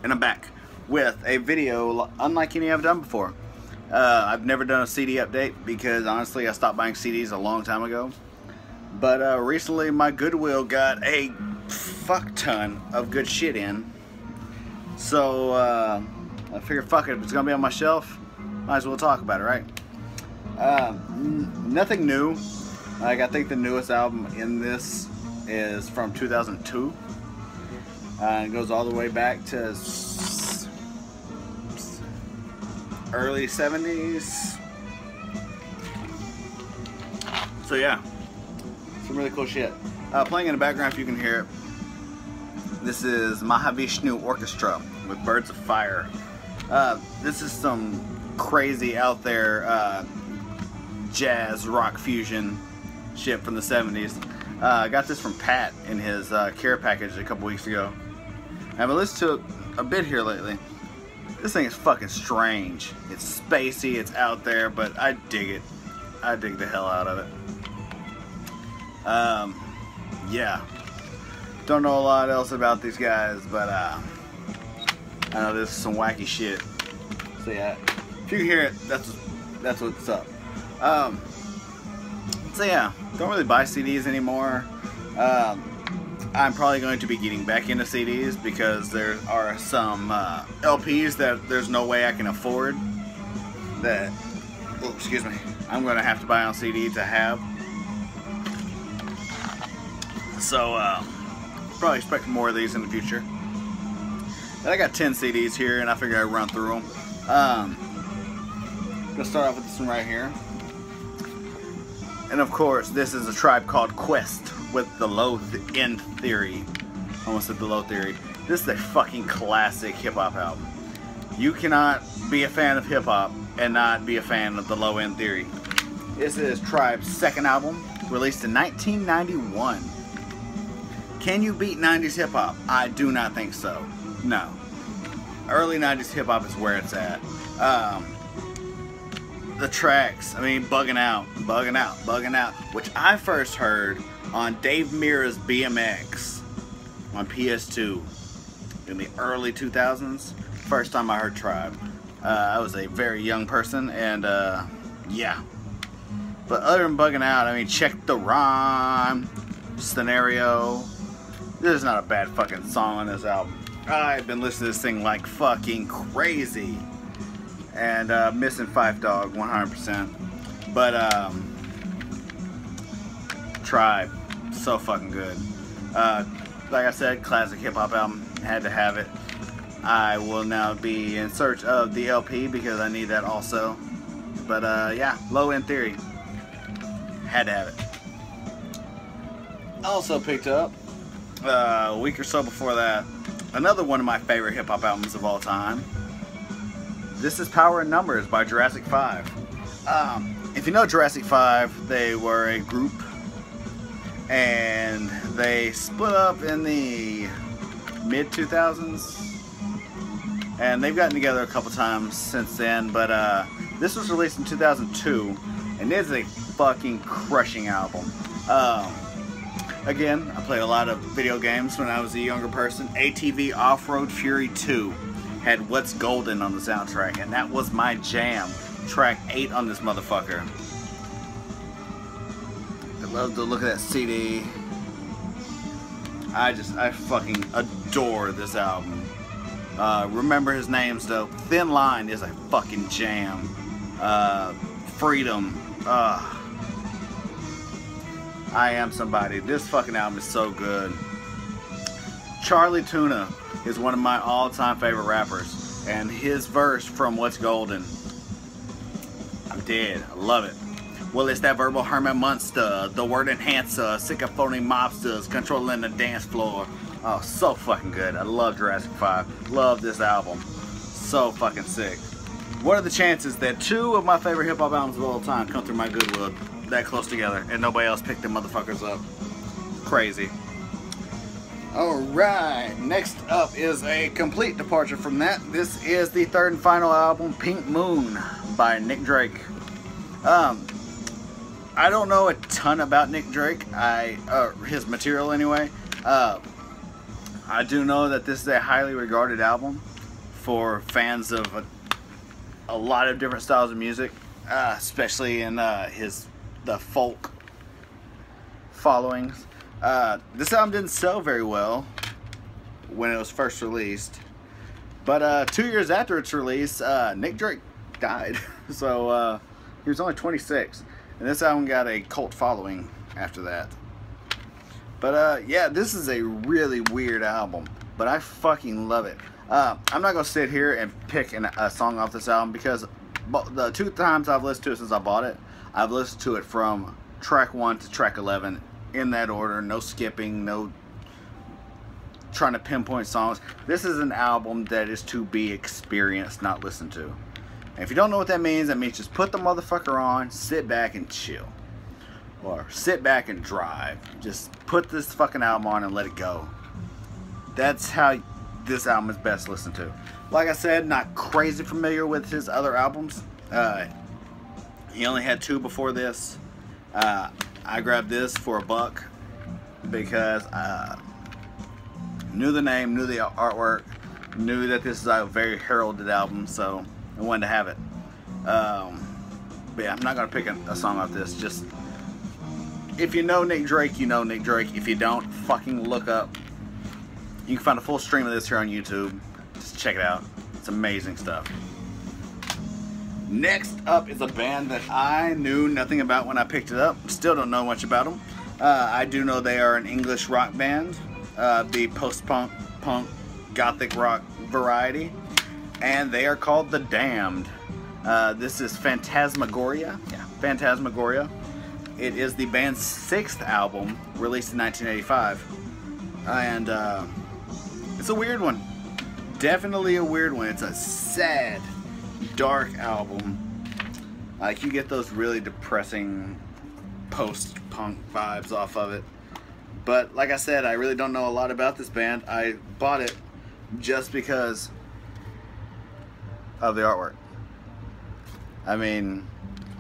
and I'm back with a video unlike any I've done before. I've never done a CD update because honestly I stopped buying CDs a long time ago. But recently my Goodwill got a fuck ton of good shit in. So I figured fuck it, if it's gonna be on my shelf, might as well talk about it, right? Nothing new. Like, I think the newest album in this is from 2002. It goes all the way back to early 70s. So yeah, some really cool shit. Playing in the background, if you can hear it, this is Mahavishnu Orchestra with Birds of Fire. This is some crazy out there jazz rock fusion shit from the 70s. I got this from Pat in his care package a couple weeks ago. I've listened to it a bit here lately. This thing is fucking strange. It's spacey, it's out there, but I dig it. I dig the hell out of it. Yeah. Don't know a lot else about these guys, but I know this is some wacky shit. So yeah, if you can hear it, that's what's up. So yeah, don't really buy CDs anymore. I'm probably going to be getting back into CDs because there are some LPs that there's no way I can afford that, oh, excuse me, I'm going to have to buy on CD to have. So probably expect more of these in the future. But I got 10 CDs here and I figured I'd run through them. Gonna start off with this one right here. And of course, this is a Tribe Called Quest with the Low End Theory. Almost said the Low Theory. This is a fucking classic hip-hop album. You cannot be a fan of hip-hop and not be a fan of the Low End Theory. This is Tribe's second album, released in 1991. Can you beat 90s hip-hop? I do not think so. No. Early 90s hip-hop is where it's at. The tracks, I mean, Bugging Out, which I first heard on Dave Mirra's BMX on PS2 in the early 2000s. First time I heard Tribe. I was a very young person, and yeah. But other than Bugging Out, I mean, Check the Rhyme, Scenario. There's not a bad fucking song on this album. I've been listening to this thing like fucking crazy. And missing Five Dog 100%. But Tribe, so fucking good. Like I said, classic hip hop album, had to have it. I will now be in search of the LP because I need that also. But yeah, Low End Theory, had to have it. Also picked up a week or so before that another one of my favorite hip hop albums of all time. This is Power in Numbers by Jurassic 5. If you know Jurassic 5, they were a group and they split up in the mid-2000s and they've gotten together a couple times since then, but this was released in 2002 and it is a fucking crushing album. Again, I played a lot of video games when I was a younger person. ATV Off-Road Fury 2 had What's Golden on the soundtrack, and that was my jam. Track 8 on this motherfucker. I love the look of that CD. I fucking adore this album. Remember his names though. Thin Line is a fucking jam. Freedom. I Am Somebody. This fucking album is so good. Charlie Tuna is one of my all-time favorite rappers, and his verse from What's Golden, I'm dead. I love it. Well, it's that verbal hermit monster, the word enhancer, sick of phony mobsters controlling the dance floor. Oh, so fucking good. I love Jurassic 5. Love this album. So fucking sick. What are the chances that two of my favorite hip-hop albums of all time come through my Goodwill that close together and nobody else picked them motherfuckers up? Crazy. Alright, next up is a complete departure from that. This is the third and final album, Pink Moon by Nick Drake. I don't know a ton about Nick Drake, his material anyway. I do know that this is a highly regarded album. for fans of a lot of different styles of music, especially in the folk followings. This album didn't sell very well when it was first released, but 2 years after its release, Nick Drake died. So he was only 26, and this album got a cult following after that. But yeah, this is a really weird album, but I fucking love it. I'm not gonna sit here and pick a song off this album, because the 2 times I've listened to it since I bought it, I've listened to it from track 1 to track 11 in that order, no skipping, no trying to pinpoint songs. This is an album that is to be experienced, not listened to. And if you don't know what that means just put the motherfucker on, sit back and chill. Or sit back and drive. Just put this fucking album on and let it go. That's how this album is best listened to. Like I said, not crazy familiar with his other albums. He only had 2 before this. I grabbed this for $1 because knew the name, knew the artwork, knew that this is a very heralded album, so I wanted to have it. But yeah, I'm not gonna pick a song off this. Just if you know Nick Drake, you know Nick Drake. If you don't, fucking look up. You can find a full stream of this here on YouTube. Just check it out. It's amazing stuff. Next up is a band that I knew nothing about when I picked it up. Still don't know much about them. I do know they are an English rock band, the post-punk, punk, gothic rock variety, and they are called The Damned. This is Phantasmagoria. Yeah, Phantasmagoria. It is the band's 6th album, released in 1985, and it's a weird one. Definitely a weird one. It's a sad, dark album. Like, you get those really depressing post-punk vibes off of it. But like I said, I really don't know a lot about this band. I bought it just because of the artwork. I mean,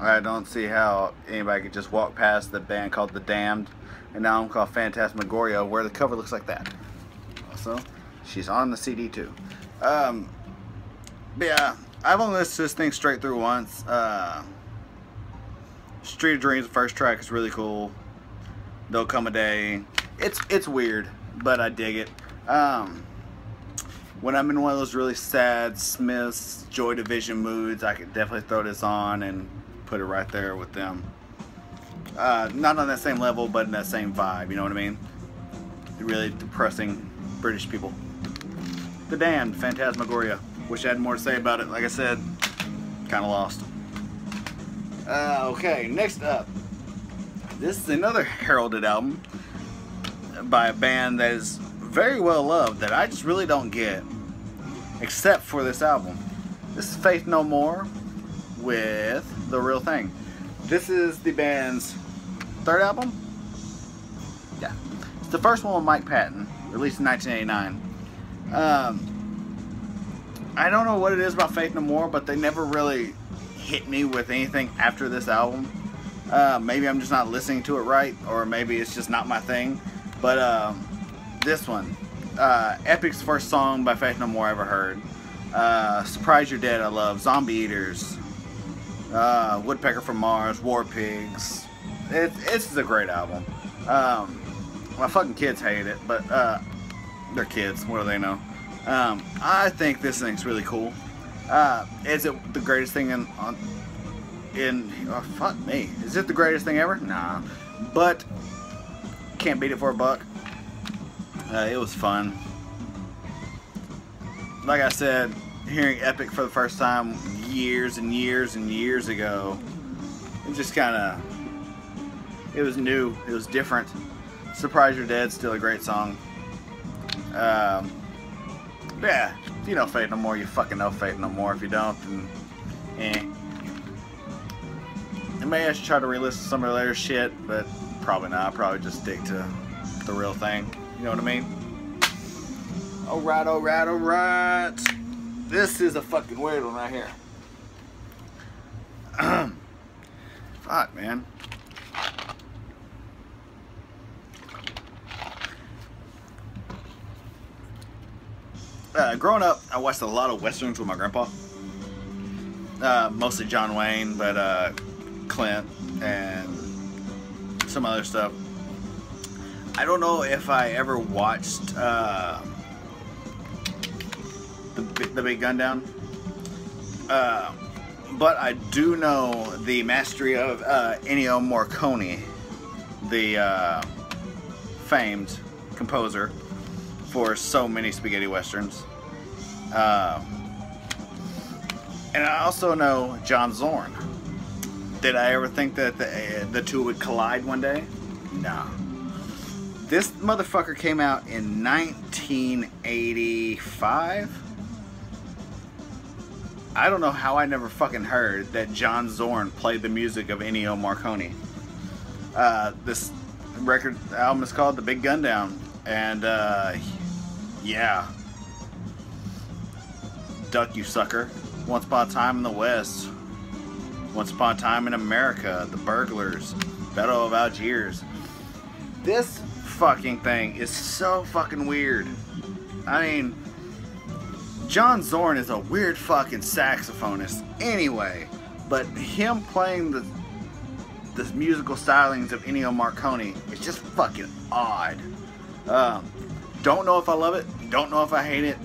I don't see how anybody could just walk past the band called The Damned and now I'm called Phantasmagoria, where the cover looks like that. Also, she's on the CD too. But yeah, I've only listened to this thing straight through once. Street of Dreams, the first track, is really cool. There'll Come a Day. It's weird, but I dig it. When I'm in one of those really sad Smiths, Joy Division moods, I could definitely throw this on and put it right there with them. Not on that same level, but in that same vibe, you know what I mean? Really depressing British people. The Damned, Phantasmagoria. Wish I had more to say about it. Like I said, kind of lost. Okay, next up. This is another heralded album by a band that is very well loved that I just really don't get, except for this album. This is Faith No More with The Real Thing. This is the band's 3rd album? Yeah. It's the first one with Mike Patton, released in 1989. I don't know what it is about Faith No More, but they never really hit me with anything after this album. Maybe I'm just not listening to it right, or maybe it's just not my thing. But this one, Epic's first song by Faith No More I ever heard. Surprise You're Dead I love. Zombie Eaters. Woodpecker from Mars. War Pigs. It's a great album. My fucking kids hate it, but they're kids. What do they know? I think this thing's really cool. Is it the greatest thing oh, fuck me. Is it the greatest thing ever? Nah. But can't beat it for $1. It was fun. Like I said, hearing Epic for the first time years and years and years ago, it just kind of, it was new, it was different. Surprise You're Dead, still a great song. Yeah, if you know Faith No More, you fucking know Faith No More. If you don't, then and maybe I should try to re-listen to some of their later shit, but probably not. I'll probably just stick to The Real Thing. You know what I mean? Alright, alright, alright. This is a fucking weird one right here. Fuck, man. growing up, I watched a lot of westerns with my grandpa. Mostly John Wayne, but Clint and some other stuff. I don't know if I ever watched the Big Gun Down, but I do know the mastery of Ennio Morricone, the famed composer for so many spaghetti westerns. And I also know John Zorn. Did I ever think that the two would collide one day? No. This motherfucker came out in 1985. I don't know how I never fucking heard that John Zorn played the music of Ennio Morricone. This record album is called The Big Gun Down. And, yeah. Duck, you sucker. Once Upon a Time in the West. Once Upon a Time in America. The Burglars. Battle of Algiers. This fucking thing is so fucking weird. I mean, John Zorn is a weird fucking saxophonist anyway. But him playing the musical stylings of Ennio Morricone is just fucking odd. Don't know if I love it. Don't know if I hate it.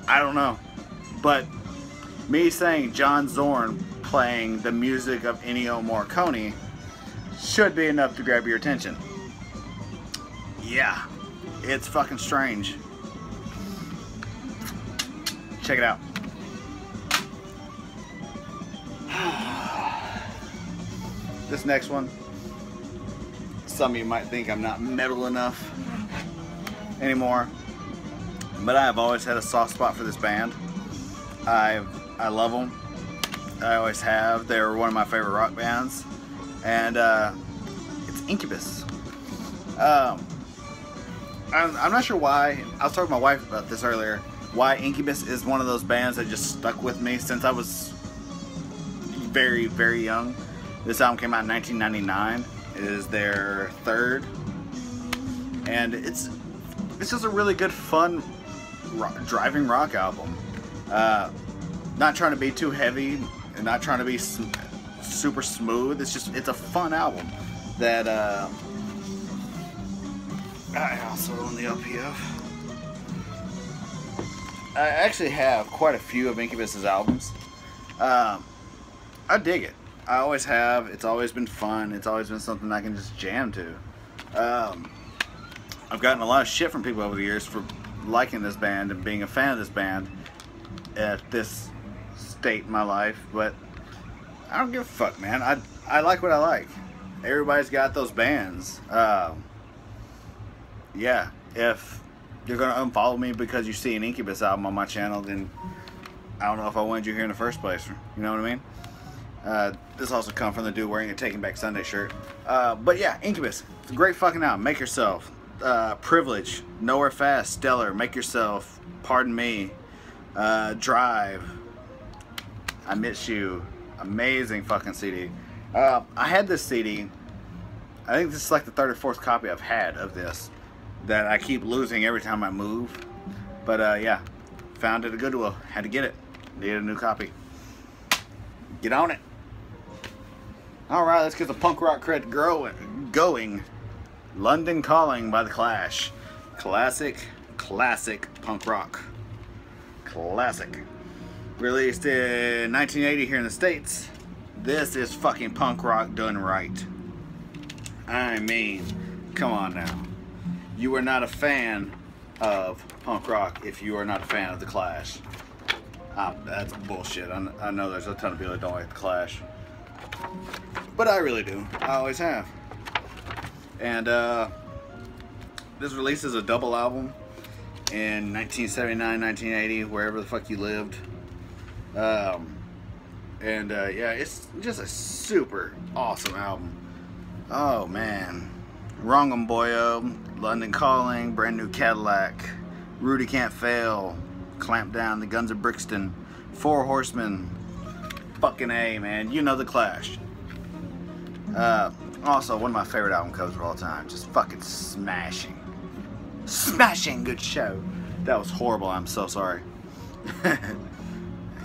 I don't know. But me saying John Zorn playing the music of Ennio Morricone should be enough to grab your attention. Yeah, it's fucking strange. Check it out. This next one, some of you might think I'm not metal enough anymore, but I have always had a soft spot for this band. I love them. I always have. They're one of my favorite rock bands, and it's Incubus. I'm not sure why. I was talking to my wife about this earlier. Why Incubus is one of those bands that just stuck with me since I was very, very young. This album came out in 1999. It is their third, and it's just a really good, fun driving rock album. Not trying to be too heavy and not trying to be super smooth. It's a fun album that I also own the LP of. I actually have quite a few of Incubus's albums. I dig it. I always have. It's always been fun. It's always been something I can just jam to. I've gotten a lot of shit from people over the years for liking this band and being a fan of this band at this state in my life, but I don't give a fuck, man. I like what I like. Everybody's got those bands. Yeah, if you're gonna unfollow me because you see an Incubus album on my channel, then I don't know if I wanted you here in the first place. You know what I mean? This also comes from the dude wearing a Taking Back Sunday shirt. But yeah, Incubus. It's a great fucking album. Make Yourself. Privilege. Nowhere Fast. Stellar. Make Yourself. Pardon Me. Drive. I Miss You. Amazing fucking CD. I had this CD. I think this is like the third or fourth copy I've had of this that I keep losing every time I move. But yeah, found it at Goodwill. Had to get it. Needed a new copy. Get on it. Alright, let's get the punk rock cred going. London Calling by The Clash. Classic punk rock. Classic. Released in 1980 here in the States. This is fucking punk rock done right. I mean, come on now. You are not a fan of punk rock if you are not a fan of The Clash. That's bullshit. I know there's a ton of people that don't like The Clash. But I really do. I always have. And this release is a double album in 1979, 1980, wherever the fuck you lived. Yeah, it's just a super awesome album. Oh man. Wrong 'Em Boyo, London Calling, Brand New Cadillac, Rudy Can't Fail, Clamp Down, The Guns of Brixton, Four Horsemen. Fucking A, man. You know The Clash. Also, one of my favorite album covers of all time. Just fucking smashing. Smashing good show. That was horrible. I'm so sorry.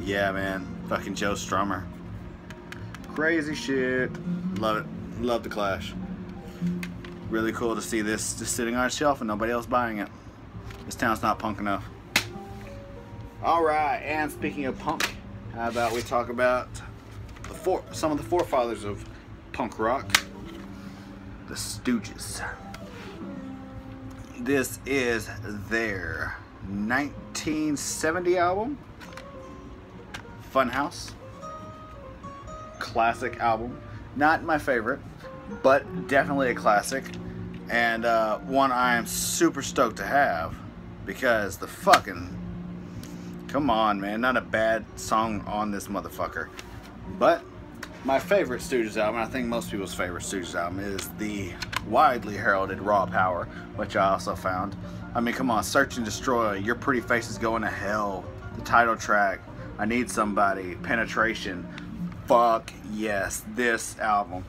Yeah, man. Fucking Joe Strummer. Crazy shit. Love it. Love the Clash. Really cool to see this just sitting on a shelf and nobody else buying it. This town's not punk enough. Alright, and speaking of punk, how about we talk about some of the forefathers of punk rock, the Stooges. This is their 1970 album, Funhouse. Classic album. Not my favorite, but definitely a classic. And one I am super stoked to have, because the fucking... Come on, man. Not a bad song on this motherfucker. But my favorite Stooges album, I think most people's favorite Stooges album, is the widely heralded Raw Power, which I also found. I mean, come on. Search and Destroy, Your Pretty Face is Going to Hell, the title track, I Need Somebody, Penetration. Fuck yes, this album.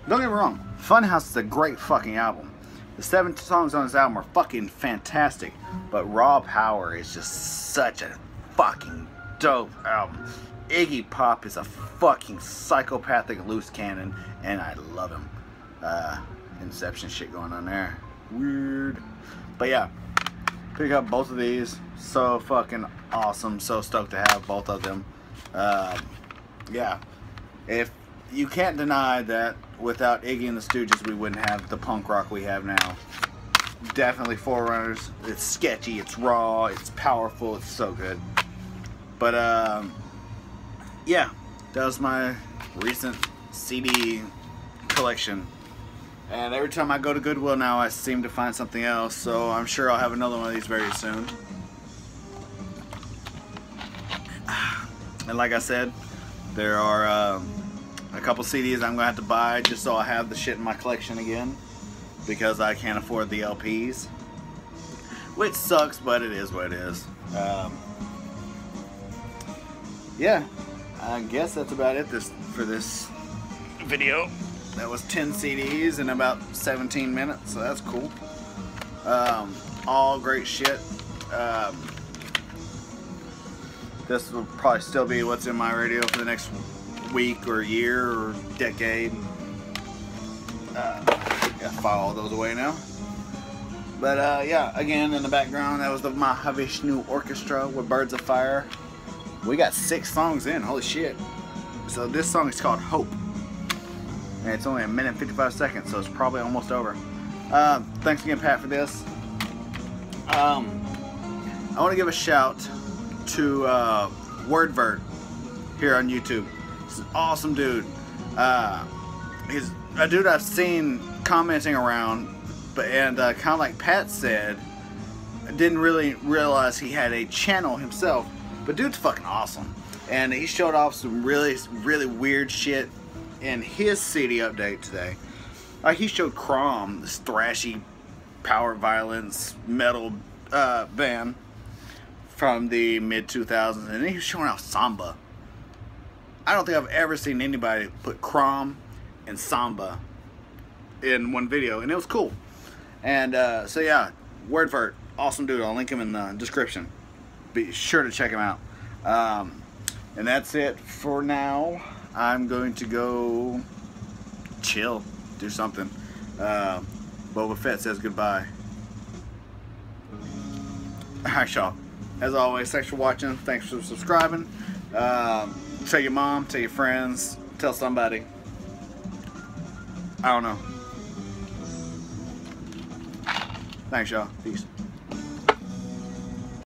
Don't get me wrong, Funhouse is a great fucking album. The 7 songs on this album are fucking fantastic, but Raw Power is just such a fucking dope album. Iggy Pop is a fucking psychopathic loose cannon, and I love him. Inception shit going on there. Weird. But yeah, pick up both of these. So fucking awesome. So stoked to have both of them. Yeah. If you can't deny that without Iggy and the Stooges, we wouldn't have the punk rock we have now. Definitely forerunners. It's sketchy, it's raw, it's powerful, it's so good. But yeah, that was my recent CD collection. And every time I go to Goodwill now, I seem to find something else. So I'm sure I'll have another one of these very soon. And like I said, there are a couple CDs I'm going to have to buy just so I have the shit in my collection again, because I can't afford the LPs, which sucks, but it is what it is. Yeah, I guess that's about it for this video. That was 10 CDs in about 17 minutes, so that's cool. All great shit. This will probably still be what's in my radio for the next week or year or decade. Gotta file all those away now. But yeah, again, in the background, that was the Mahavishnu Orchestra with Birds of Fire. We got 6 songs in, holy shit. So this song is called Hope. And it's only 1 minute and 55 seconds, so it's probably almost over. Thanks again, Pat, for this. I want to give a shout to Wordvert here on YouTube. He's an awesome dude. He's a dude I've seen commenting around, and kind of like Pat said, I didn't really realize he had a channel himself. But dude's fucking awesome, and he showed off some really, really weird shit in his CD update today. Like, he showed Crom, this thrashy power violence metal band from the mid 2000s, and he was showing off Samba. I don't think I've ever seen anybody put Crom and Samba in one video, and it was cool. And so yeah, Wordvert, awesome dude. I'll link him in the description. Be sure to check him out. And that's it for now. I'm going to go chill, do something. Boba Fett says goodbye. Alright, y'all. As always, thanks for watching. Thanks for subscribing. Tell your mom, tell your friends, tell somebody. I don't know. Thanks, y'all. Peace.